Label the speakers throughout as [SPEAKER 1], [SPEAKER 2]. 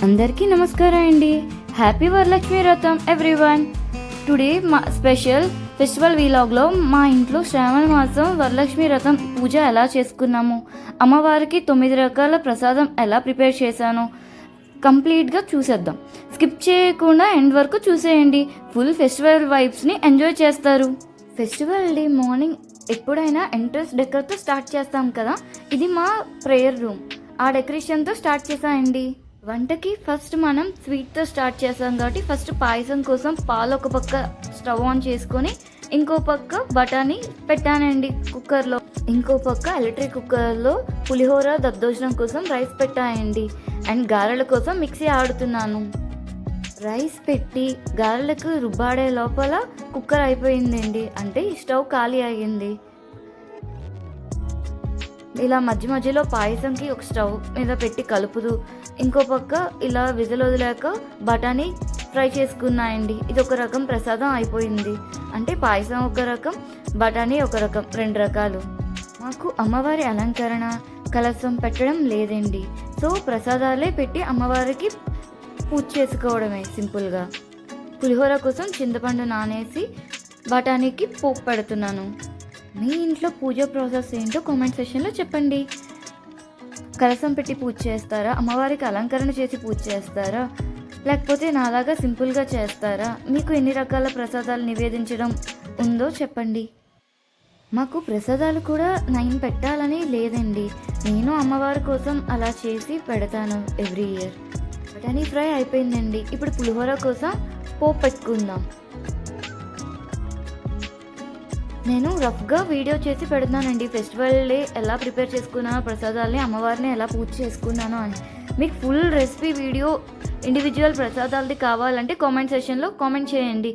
[SPEAKER 1] అందరికీ నమస్కారం అండి. హ్యాపీ వరలక్ష్మి వ్రతం ఎవ్రీవన్. టుడే మా స్పెషల్ ఫెస్టివల్ వీలాగ్లో మా ఇంట్లో శ్రావణ మాసం వరలక్ష్మి వ్రతం పూజ ఎలా చేసుకున్నాము, అమ్మవారికి 9 రకాల ప్రసాదం ఎలా ప్రిపేర్ చేశాను కంప్లీట్గా చూసేద్దాం. స్కిప్ చేయకుండా ఎండ్ వరకు చూసేయండి. ఫుల్ ఫెస్టివల్ వైబ్స్ని ఎంజాయ్ చేస్తారు. ఫెస్టివల్ డే మార్నింగ్ ఎప్పుడైనా ఎంట్రన్స్ డెకర్తో స్టార్ట్ చేస్తాం కదా, ఇది మా ప్రేయర్ రూమ్. ఆ డెకరేషన్తో స్టార్ట్ చేసామండి. వంటకి ఫస్ట్ మనం స్వీట్తో స్టార్ట్ చేసాం కాబట్టి ఫస్ట్ పాయసం కోసం పాలు ఒక పక్క స్టవ్ ఆన్ చేసుకొని ఇంకో పక్క బఠానీ పెట్టానండి కుక్కర్లో. ఇంకో పక్క ఎలక్ట్రిక్ కుక్కర్లో పులిహోర దద్దోజనం కోసం రైస్ పెట్టాయండి. అండ్ గారెల కోసం మిక్సీ ఆడుతున్నాను. రైస్ పెట్టి గారెలకు రుబ్బాడే లోపల కుక్కర్ అయిపోయిందండి, అంటే ఈ స్టవ్ ఖాళీ అయ్యింది. ఇలా మధ్య మధ్యలో పాయసంకి ఒక స్టవ్ మీద పెట్టి కలుపుతూ ఇంకో పక్క ఇలా విజిల్ వదిలేక బఠానీ ఫ్రై చేసుకున్నాయండి. ఇది ఒక రకం ప్రసాదం అయిపోయింది. అంటే పాయసం ఒక రకం, బఠానీ ఒక రకం, 2 రకాలు. మాకు అమ్మవారి అలంకరణ కలశం పెట్టడం లేదండి, సో ప్రసాదాలే పెట్టి అమ్మవారికి పూజ చేసుకోవడమే సింపుల్గా. పులిహోర కోసం చింతపండు నానేసి బఠానీకి పోపు పెడుతున్నాను. మీ ఇంట్లో పూజ ప్రాసెస్ ఏంటో కామెంట్ సెక్షన్లో చెప్పండి. కలసం పెట్టి పూజ చేస్తారా, అమ్మవారికి అలంకరణ చేసి పూజ చేస్తారా, లేకపోతే నాలాగా సింపుల్గా చేస్తారా? మీకు ఎన్ని రకాల ప్రసాదాలు నివేదించడం ఉందో చెప్పండి. మాకు ప్రసాదాలు కూడా 9 పెట్టాలని లేదండి, నేను అమ్మవారి కోసం అలా చేసి పెడతాను ఎవ్రీ ఇయర్. బఠానీ ఫ్రై అయిపోయిందండి. ఇప్పుడు పులిహోర కోసం పోపు పెట్టుకుందాం. నేను రఫ్గా వీడియో చేసి పెడుతున్నానండి. ఫెస్టివల్ డే ఎలా ప్రిపేర్ చేసుకున్నానో, ప్రసాదాలని అమ్మవారిని ఎలా పూజ చేసుకున్నానో అని. మీకు ఫుల్ రెసిపీ వీడియో ఇండివిజువల్ ప్రసాదాలది కావాలంటే కామెంట్ సెక్షన్లో కామెంట్ చేయండి.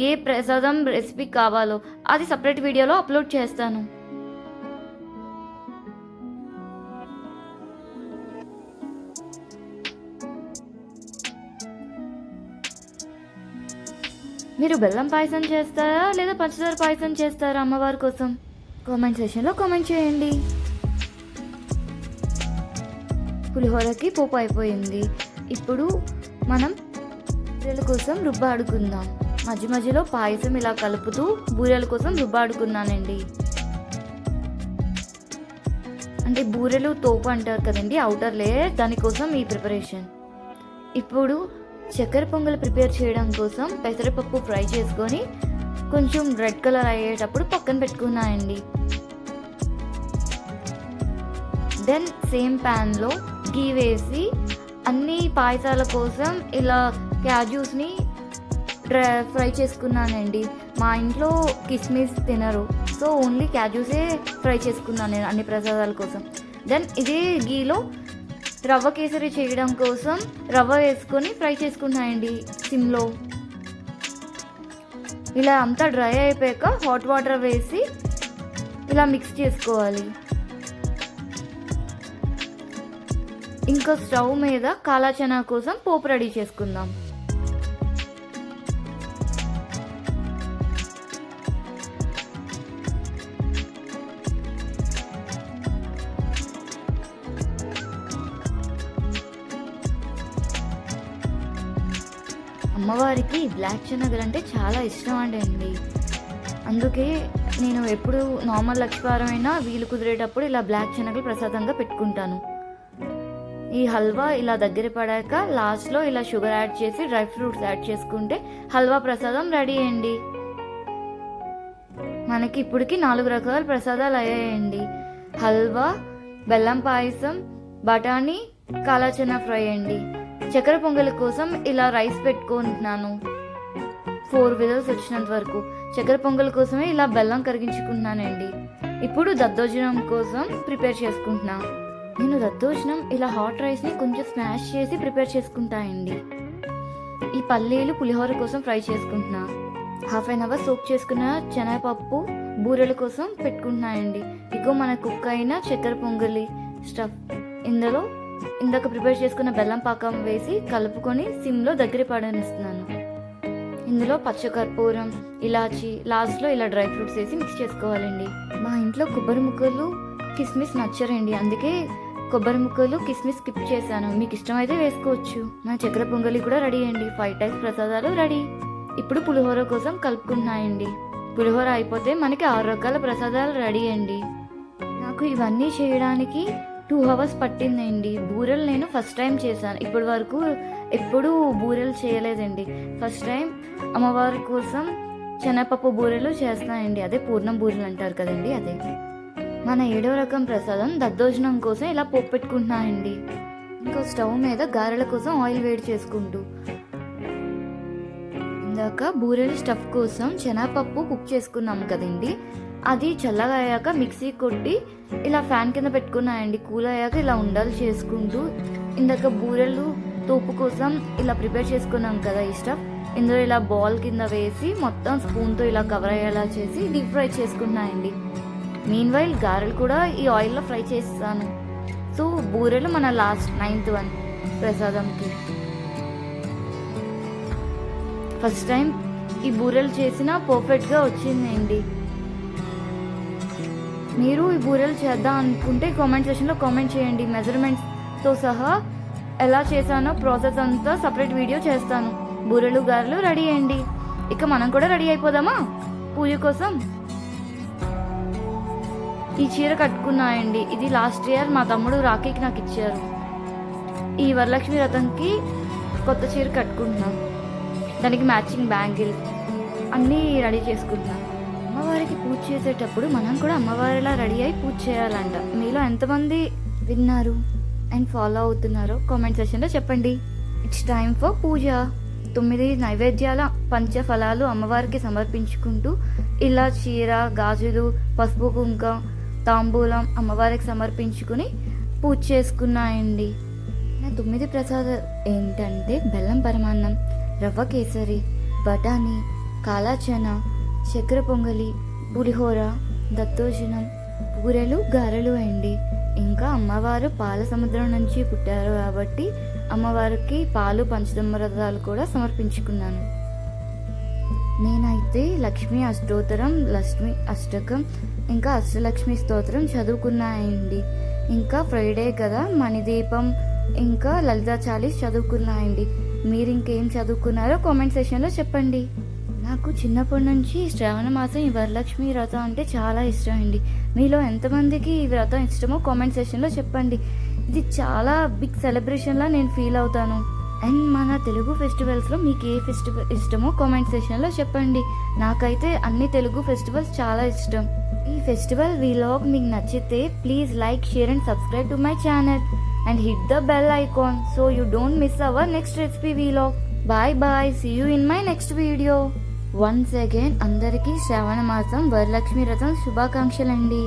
[SPEAKER 1] ఏ ప్రసాదం రెసిపీ కావాలో అది సపరేట్ వీడియోలో అప్లోడ్ చేస్తాను. మీరు బెల్లం పాయసం చేస్తారా లేదా పంచదార పాయసం చేస్తారా అమ్మవారి కోసం? కామెంట్ సెక్షన్లో కామెంట్ చేయండి. పులిహోరకి పోపు అయిపోయింది. ఇప్పుడు మనం బూరెల కోసం రుబ్బాడుకుందాం. మధ్య మధ్యలో పాయసం ఇలా కలుపుతూ బూరెల కోసం రుబ్బాడుకున్నానండి. అంటే బూరెలు తోపు అంటారు కదండి, అవుటర్ లేయర్, దానికోసం ఈ ప్రిపరేషన్. ఇప్పుడు చక్కెర పొంగల్ ప్రిపేర్ చేయడం కోసం పెసరపప్పు ఫ్రై చేసుకొని కొంచెం రెడ్ కలర్ అయ్యేటప్పుడు పక్కన పెట్టుకున్నాయండి. దెన్ సేమ్ ప్యాన్లో గీ వేసి అన్ని పాయసాల కోసం ఇలా క్యాజ్యూస్ని ఫ్రై చేసుకున్నానండి. మా ఇంట్లో కిస్మిస్ తినరు, సో ఓన్లీ క్యాజ్యూసే ఫ్రై చేసుకున్నాను నేను అన్ని ప్రసాదాల కోసం. దెన్ ఇదే గీలో రవ్వ కేసరి చేయడం కోసం రవ్వ వేసుకొని ఫ్రై చేసుకున్నాయండి సిమ్లో. ఇలా అంతా డ్రై అయిపోయాక హాట్ వాటర్ వేసి ఇలా మిక్స్ చేసుకోవాలి. ఇంకా స్టవ్ మీద కాలా చనా కోసం పోపు రెడీ చేసుకుందాం. అమ్మవారికి బ్లాక్ శనగలు అంటే చాలా ఇష్టం అండి. అందుకే నేను ఎప్పుడు నార్మల్ లక్ష్మీవారం అయినా వీలు కుదిరేటప్పుడు ఇలా బ్లాక్ శనగలు ప్రసాదంగా పెట్టుకుంటాను. ఈ హల్వా ఇలా దగ్గర పడాక లాస్ట్లో ఇలా షుగర్ యాడ్ చేసి డ్రై ఫ్రూట్స్ యాడ్ చేసుకుంటే హల్వా ప్రసాదం రెడీ అండి. మనకి ఇప్పటికి 4 రకాల ప్రసాదాలు అయ్యాయండి. హల్వా, బెల్లం పాయసం, బఠానీ, కాలాచనా ఫ్రై అండి. చక్కెర పొంగల్ కోసం ఇలా రైస్ పెట్టుకుంటున్నాను 4 విజిల్స్ వచ్చినంత వరకు. చక్కెర పొంగల్ కోసమే ఇలా బెల్లం కరిగించుకుంటున్నానండి. ఇప్పుడు దద్దోజనం కోసం ప్రిపేర్ చేసుకుంటున్నా. నేను దద్దోజనం ఇలా హాట్ రైస్ని కొంచెం స్మాష్ చేసి ప్రిపేర్ చేసుకుంటానండి. ఈ పల్లీలు పులిహోర కోసం ఫ్రై చేసుకుంటున్నా. 1/2 అవర్ సోక్ చేసుకున్న శనగపప్పు బూరెల కోసం పెట్టుకుంటున్నానండి. ఇగో మన కుక్ అయిన చక్కెర పొంగలి స్టఫ్ ఇందులో ఇందాక ప్రిపేర్ చేసుకున్న బెల్లం పాకం వేసి కలుపుకొని సిమ్లో దగ్గర పడనిస్తున్నాను. ఇందులో పచ్చకర్పూరం, ఇలాచి, లాస్ట్లో ఇలా డ్రై ఫ్రూట్స్ వేసి మిక్స్ చేసుకోవాలండి. మా ఇంట్లో కొబ్బరి ముక్కలు కిస్మిస్ నచ్చరండి, అందుకే కొబ్బరి ముక్కలు కిస్మిస్ స్కిప్ చేశాను, మీకు ఇష్టమైతే వేసుకోవచ్చు. నా చక్కెర పొంగలి కూడా రెడీ అండి. 5 టైప్స్ ప్రసాదాలు రెడీ. ఇప్పుడు పులిహోర కోసం కలుపుకుంటున్నాయండి. పులిహోర అయిపోతే మనకి 6 రకాల ప్రసాదాలు రెడీ అండి. నాకు ఇవన్నీ చేయడానికి 2 hours పట్టిందండి. బూరెలు నేను ఫస్ట్ టైం చేశాను. ఇప్పటి వరకు ఎప్పుడూ బూరెలు చేయలేదండి. ఫస్ట్ టైం అమ్మవారి కోసం శనగపప్పు బూరెలు చేస్తానండి. అదే పూర్ణం బూరెలు అంటారు కదండి, అదే. మన 7వ రకం ప్రసాదం దద్దోజనం కోసం ఇలా పోపు పెట్టుకుంటున్నానండి. ఇంకో స్టవ్ మీద గారెల కోసం ఆయిల్ వేడి చేసుకుంటూ, ఇందాక బూరెలు స్టఫ్ కోసం శనగపప్పు కుక్ చేసుకున్నాం కదండి, అది చల్లగా అయ్యాక మిక్సీ కొట్టి ఇలా ఫ్యాన్ కింద పెట్టుకున్నాయండి. కూల్ అయ్యాక ఇలా ఉండలు చేసుకుంటూ, ఇందాక బూరెలు తోపు కోసం ఇలా ప్రిపేర్ చేసుకున్నాం కదా ఈ స్టఫ్, ఇందులో ఇలా బాల్ కింద వేసి మొత్తం స్పూన్తో ఇలా కవర్ అయ్యేలా చేసి డీప్ ఫ్రై చేసుకున్నాయండి. మీన్ వైల్ గారెలు కూడా ఈ ఆయిల్లో ఫ్రై చేస్తాను. సో బూరెలు మన లాస్ట్ 9th వన్ ప్రసాదంకి. ఫస్ట్ టైం ఈ బూరెలు చేసిన పర్ఫెక్ట్గా వచ్చిందండి. మీరు ఈ బూరెలు చేద్దాం అనుకుంటే కామెంట్ సెక్షన్లో కామెంట్ చేయండి. మెజర్మెంట్స్తో సహా ఎలా చేశానో ప్రాసెస్ అంతా సపరేట్ వీడియో చేస్తాను. బూరెలు గారెలు రెడీ అయ్యండి. ఇక మనం కూడా రెడీ అయిపోదామా పూజ కోసం. ఈ చీర కట్టుకున్నాయండి. ఇది లాస్ట్ ఇయర్ మా తమ్ముడు రాఖీకి నాకు ఇచ్చారు. ఈ వరలక్ష్మి వ్రతంకి కొత్త చీర కట్టుకుంటున్నాం. దానికి మ్యాచింగ్ బ్యాంగిల్ అన్నీ రెడీ చేసుకుంటున్నాం. అమ్మవారికి పూజ చేసేటప్పుడు మనం కూడా అమ్మవారిలా రెడీ అయి పూజ చేయాలంట. మీలో ఎంతమంది విన్నారు అండ్ ఫాలో అవుతున్నారో కామెంట్ సెక్షన్లో చెప్పండి. ఇట్స్ టైమ్ ఫర్ పూజ. 9 నైవేద్యాల పంచఫలాలు అమ్మవారికి సమర్పించుకుంటూ ఇలా చీర, గాజులు, పసుపు, కుంకుమ, తాంబూలం అమ్మవారికి సమర్పించుకుని పూజ చేసుకున్నాయండి. నా 9 ప్రసాదాలు ఏంటంటే బెల్లం పరమాన్నం, రవ్వ కేసరి, బఠానీ, కాలాచన, చక్కెర పొంగలి, పులిహోర, దత్తోజనం, బూరెలు, గారెలు అండి. ఇంకా అమ్మవారు పాల సముద్రం నుంచి పుట్టారు కాబట్టి అమ్మవారికి పాలు, పంచదమరతాలు కూడా సమర్పించుకున్నాను. నేనైతే లక్ష్మీ అష్టోత్తరం, లక్ష్మీ అష్టకం, ఇంకా అష్టలక్ష్మి స్తోత్రం చదువుకున్నాయండి. ఇంకా ఫ్రైడే కదా మణిదీపం, ఇంకా లలితా చాలీస్ చదువుకున్నాయండి. మీరు ఇంకేం చదువుకున్నారో కామెంట్ సెక్షన్లో చెప్పండి. నాకు చిన్నప్పటి నుంచి శ్రావణ మాసం ఈ వరలక్ష్మి వ్రతం అంటే చాలా ఇష్టం అండి. మీలో ఎంతమందికి ఈ వ్రతం ఇష్టమో కామెంట్ సెక్షన్లో చెప్పండి. ఇది చాలా బిగ్ సెలబ్రేషన్లా నేను ఫీల్ అవుతాను. అండ్ మన తెలుగు ఫెస్టివల్స్లో మీకు ఏ ఫెస్టివల్ ఇష్టమో కామెంట్ సెక్షన్లో చెప్పండి. నాకైతే అన్ని తెలుగు ఫెస్టివల్స్ చాలా ఇష్టం. ఈ ఫెస్టివల్ వీలాగ్ మీకు నచ్చితే please like, share and subscribe to my channel and hit the bell icon so you don't miss our next recipe vlog. Bye bye. See you in my next video. Once again అందరికీ శ్రావణ మాసం వరలక్ష్మి వ్రతం శుభాకాంక్షలండి.